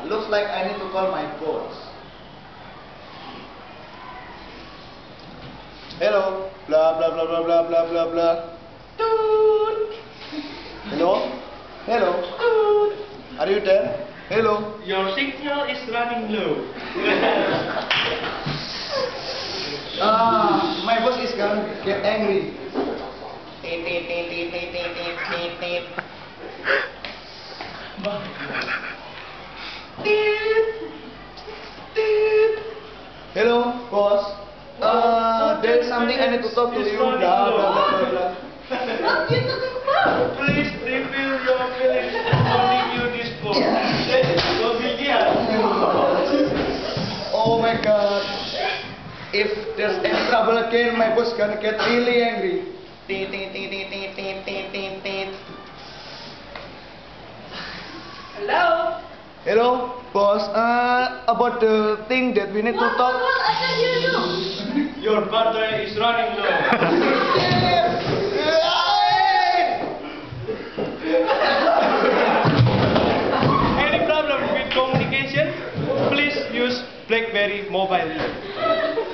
Looks like I need to call my boss. Hello. Blah blah blah blah blah blah blah blah. Toot. Hello. Hello. Toot. Are you there? Hello. Your signal is running low. My boss is gonna get angry. Hello, boss. There's something I need to talk to you. Blah blah blah blah blah. What you talking about? Please reveal your feelings holding you this phone. Oh my god. If there's any trouble again, my boss gonna get really angry. Hello? Hello, boss. About the thing that we need to What? talk. I can hear you. Your battery is running low. Any problem with communication? Please use BlackBerry Mobile.